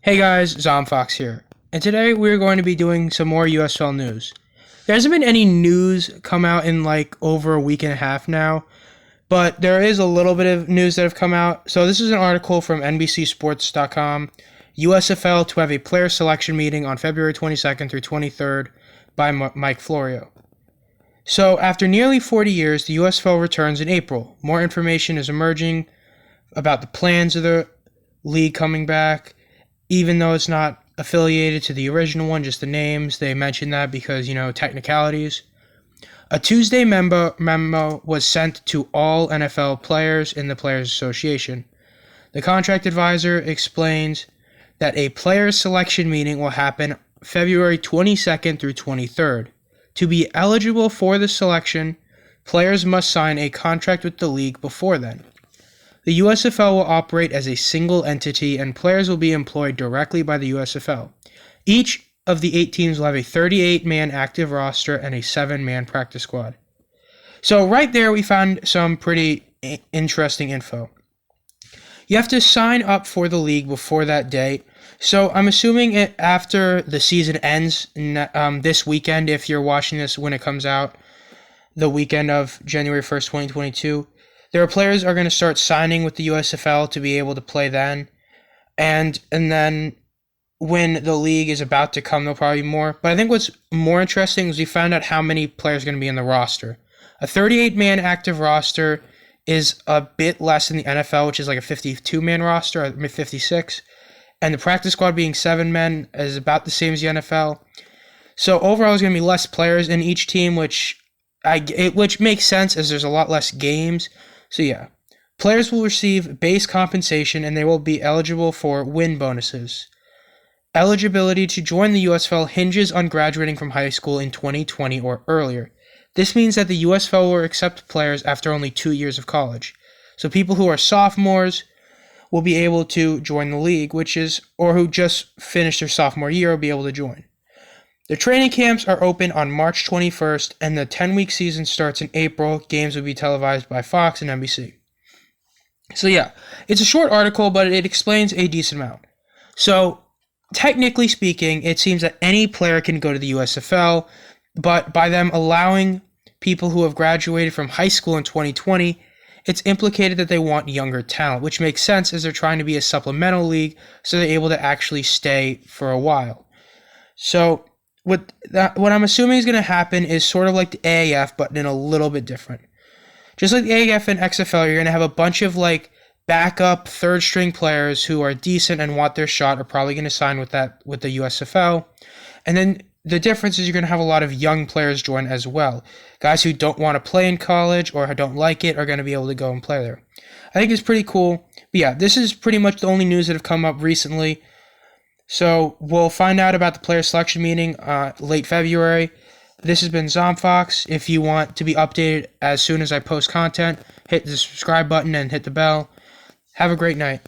Hey guys, Zomfox here, and today we're going to be doing some more USFL news. There hasn't been any news come out in like over a week and a half now, but there is a little bit of news that have come out. So this is an article from NBCSports.com, USFL to have a player selection meeting on February 22nd through 23rd by Mike Florio. So after nearly 40 years, the USFL returns in April. More information is emerging about the plans of the league coming back. Even though it's not affiliated to the original one, just the names, they mentioned that because, technicalities. A Tuesday memo was sent to all NFL players in the Players Association. The contract advisor explains that a players selection meeting will happen February 22nd through 23rd. To be eligible for the selection, players must sign a contract with the league before then. The USFL will operate as a single entity, and players will be employed directly by the USFL. Each of the 8 teams will have a 38-man active roster and a 7-man practice squad. So right there, we found some pretty interesting info. You have to sign up for the league before that date. So I'm assuming after the season ends this weekend, if you're watching this when it comes out, the weekend of January 1st, 2022, there are players are going to start signing with the USFL to be able to play then. And then when the league is about to come, there'll probably be more. But I think what's more interesting is we found out how many players are going to be in the roster. A 38-man active roster is a bit less than the NFL, which is like a 52-man roster, or 56. And the practice squad being 7 men is about the same as the NFL. So overall, there's going to be less players in each team, which makes sense as there's a lot less games. So yeah, players will receive base compensation and they will be eligible for win bonuses. Eligibility to join the USFL hinges on graduating from high school in 2020 or earlier. This means that the USFL will accept players after only 2 years of college. So people who are sophomores will be able to join the league, or who just finished their sophomore year will be able to join. The training camps are open on March 21st, and the 10-week season starts in April. Games will be televised by Fox and NBC. So yeah, it's a short article, but it explains a decent amount. So technically speaking, it seems that any player can go to the USFL, but by them allowing people who have graduated from high school in 2020, it's implicated that they want younger talent, which makes sense as they're trying to be a supplemental league, so they're able to actually stay for a while. So what I'm assuming is going to happen is sort of like the AAF, but in a little bit different. Just like the AAF and XFL, you're going to have a bunch of like backup third-string players who are decent and want their shot are probably going to sign with the USFL. And then the difference is you're going to have a lot of young players join as well. Guys who don't want to play in college or who don't like it are going to be able to go and play there. I think it's pretty cool. But yeah, this is pretty much the only news that have come up recently. So we'll find out about the player selection meeting late February. This has been Zomfox. If you want to be updated as soon as I post content, hit the subscribe button and hit the bell. Have a great night.